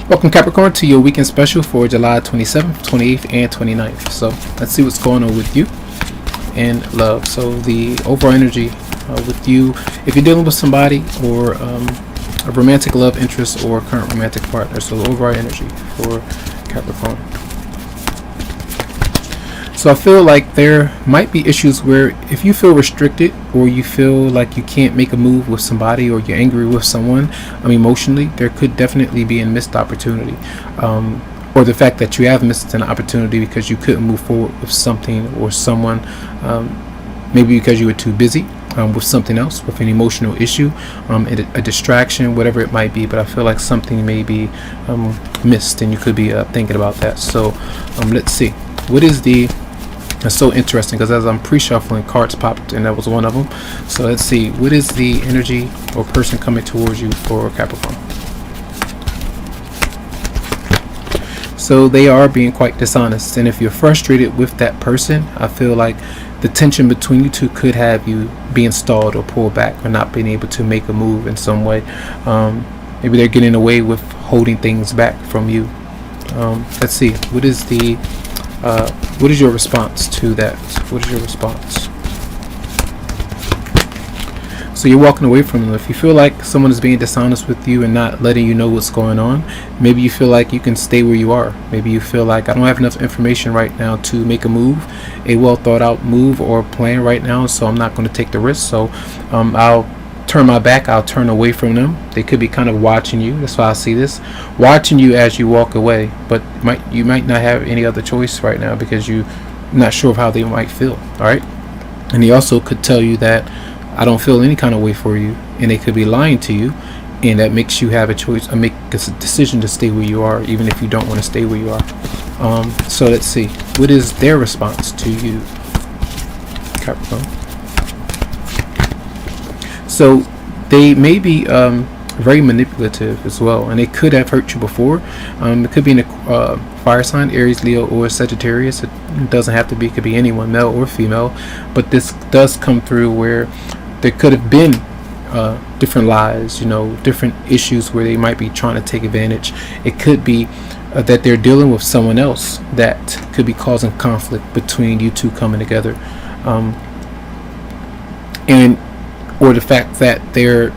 Welcome Capricorn to your weekend special for July 27th, 28th, and 29th. So let's see what's going on with you and love. So the overall energy with you, if you're dealing with somebody or a romantic love interest or current romantic partner. So the overall energy for Capricorn. So I feel like there might be issues where if you feel restricted or you feel like you can't make a move with somebody or you're angry with someone emotionally, there could definitely be a missed opportunity, or the fact that you have missed an opportunity because you couldn't move forward with something or someone, maybe because you were too busy with something else, with an emotional issue, a distraction, whatever it might be. But I feel like something may be missed and you could be thinking about that. So let's see, what is the That's so interesting because as I'm pre-shuffling, cards popped and that was one of them. So let's see, what is the energy or person coming towards you for Capricorn? So they are being quite dishonest, and if you're frustrated with that person, I feel like the tension between you two could have you being stalled or pulled back or not being able to make a move in some way. Maybe they're getting away with holding things back from you. Let's see, what is your response to that? What is your response? So you're walking away from them. If you feel like someone is being dishonest with you and not letting you know what's going on, maybe you feel like you can stay where you are. Maybe you feel like I don't have enough information right now to make a move, a well thought out move or plan right now, so I'm not going to take the risk. So I'll turn my back, I'll turn away from them. They could be kind of watching you. That's why I see this, watching you as you walk away, but you might not have any other choice right now because you're not sure of how they might feel. All right, and he also could tell you that I don't feel any kind of way for you, and they could be lying to you, and that makes you have a choice or make a decision to stay where you are even if you don't want to stay where you are. So let's see, what is their response to you, Capricorn? So they may be very manipulative as well, and they could have hurt you before. It could be in a fire sign, Aries, Leo, or Sagittarius. It doesn't have to be, it could be anyone, male or female, but this does come through where there could have been different lies, different issues where they might be trying to take advantage. It could be that they're dealing with someone else that could be causing conflict between you two coming together, or the fact that you're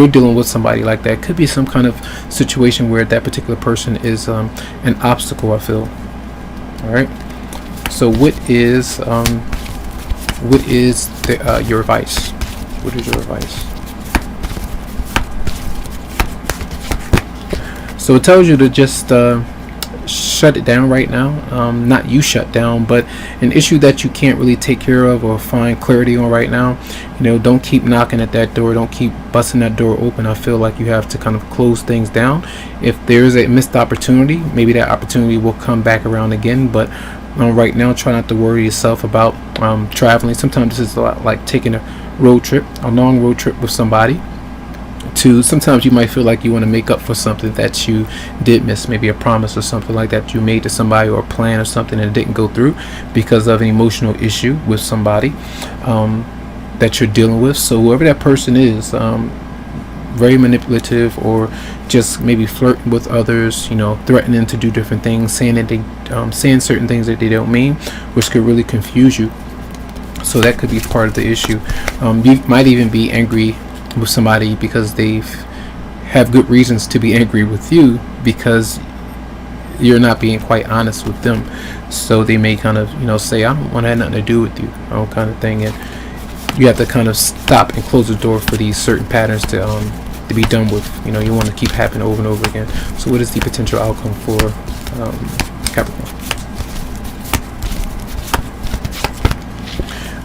dealing with somebody like that. Could be some kind of situation where that particular person is an obstacle, I feel. All right, so what is your advice? What is your advice? So it tells you to just shut it down right now. Not you shut down, but an issue that you can't really take care of or find clarity on right now. Don't keep knocking at that door, don't keep busting that door open. I feel like you have to kind of close things down. If there's a missed opportunity, maybe that opportunity will come back around again, but right now try not to worry yourself about traveling. Sometimes this is a lot like taking a road trip, a long road trip with somebody. Sometimes you might feel like you want to make up for something that you did miss, maybe a promise or something like that you made to somebody, or a plan or something, and it didn't go through because of an emotional issue with somebody that you're dealing with. So whoever that person is, very manipulative, or just maybe flirting with others, threatening to do different things, saying certain things that they don't mean, which could really confuse you. So that could be part of the issue. You might even be angry with somebody because they have good reasons to be angry with you because you're not being quite honest with them. So they may kind of say, I don't want to have nothing to do with you, kind of thing. And you have to kind of stop and close the door for these certain patterns to be done with. You want to keep happening over and over again. So what is the potential outcome for Capricorn?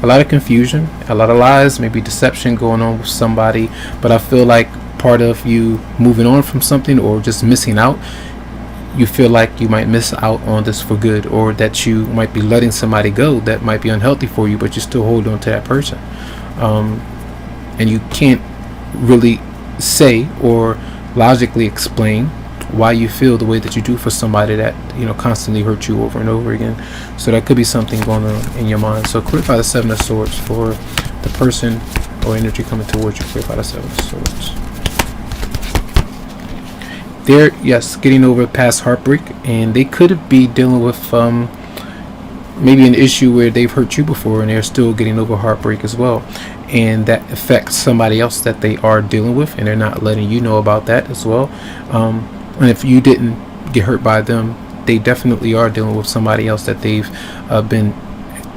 A lot of confusion, a lot of lies, maybe deception going on with somebody. But I feel like part of you moving on from something or just missing out, you feel like you might miss out on this for good, or that you might be letting somebody go that might be unhealthy for you, but you still hold on to that person. And you can't really say or logically explain why you feel the way that you do for somebody that constantly hurt you over and over again. So that could be something going on in your mind. So clarify the Seven of Swords for the person or energy coming towards you. Clarify the Seven of Swords. they're, yes, getting over past heartbreak, and they could be dealing with maybe an issue where they've hurt you before and they're still getting over heartbreak as well, and that affects somebody else that they are dealing with, and they're not letting you know about that as well. And if you didn't get hurt by them, they definitely are dealing with somebody else that they've been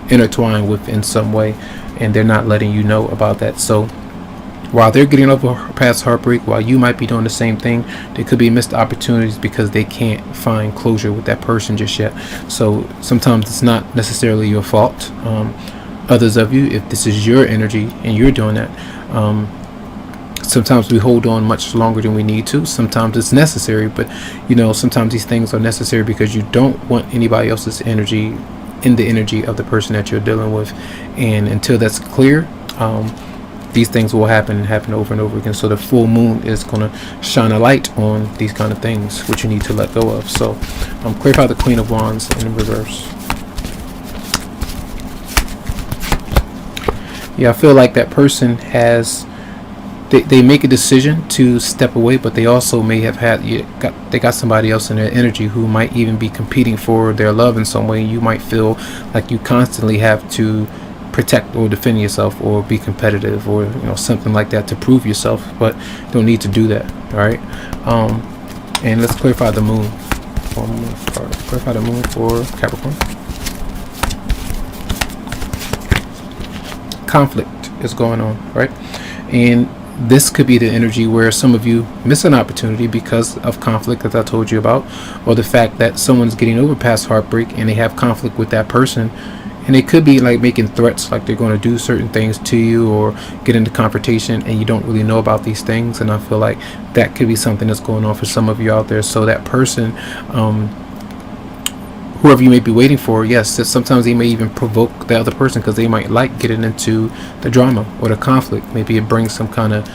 intertwined with in some way, and they're not letting you know about that. So while they're getting over past heartbreak, while you might be doing the same thing, there could be missed opportunities because they can't find closure with that person just yet. So sometimes it's not necessarily your fault. Others of you, if this is your energy and you're doing that, sometimes we hold on much longer than we need to. Sometimes it's necessary, but sometimes these things are necessary because you don't want anybody else's energy in the energy of the person that you're dealing with. And until that's clear, these things will happen and happen over and over again. So the full moon is going to shine a light on these kind of things which you need to let go of. So clarify the Queen of Wands in reverse. Yeah, I feel like that person has, they make a decision to step away, but they also may have they got somebody else in their energy who might even be competing for their love in some way. You might feel like you constantly have to protect or defend yourself or be competitive or something like that to prove yourself, but don't need to do that. All right. And let's clarify the moon. Clarify the moon for Capricorn. Conflict is going on, right? And this could be the energy where some of you miss an opportunity because of conflict, as I told you about, or the fact that someone's getting over past heartbreak and they have conflict with that person. And they could be like making threats, like they're going to do certain things to you or get into confrontation, and you don't really know about these things. And I feel like that could be something that's going on for some of you out there. So that person, whoever you may be waiting for, yes, sometimes they may even provoke the other person because they might like getting into the drama or the conflict. Maybe it brings some kind of,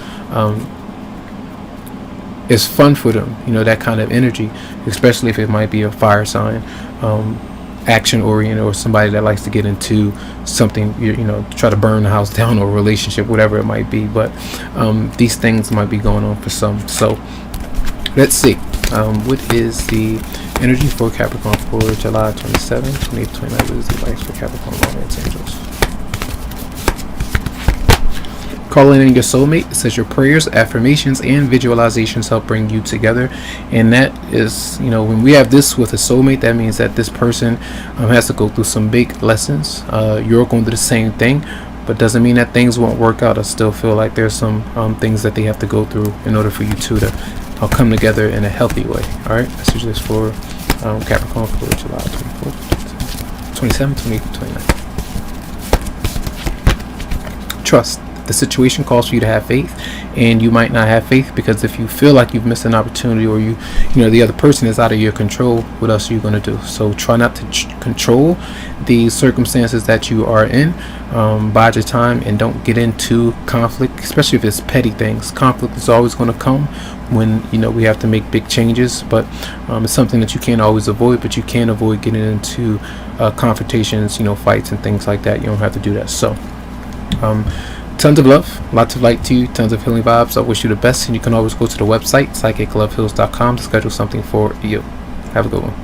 it's fun for them, that kind of energy, especially if it might be a fire sign. Action oriented, or somebody that likes to get into something, try to burn the house down, or a relationship, whatever it might be. But these things might be going on for some. So let's see, what is the energy for Capricorn for July 27, 2029? What is the advice for Capricorn romance angels? Calling in your soulmate. It says your prayers, affirmations, and visualizations help bring you together. And that is, when we have this with a soulmate, that means that this person has to go through some big lessons. You're going through the same thing, but doesn't mean that things won't work out. I still feel like there's some things that they have to go through in order for you two to come together in a healthy way. All right, messages for Capricorn for July 24th, 27, 28, 29. Trust. The situation calls for you to have faith, and you might not have faith because if you feel like you've missed an opportunity, or the other person is out of your control, what else are you going to do? So try not to control the circumstances that you are in. Bide your time and don't get into conflict, especially if it's petty things. Conflict is always going to come when we have to make big changes, but it's something that you can't always avoid, but you can avoid getting into confrontations, fights and things like that. You don't have to do that. So tons of love, lots of light to you, tons of healing vibes. I wish you the best, and you can always go to the website psychicloveheals.com to schedule something for you. Have a good one.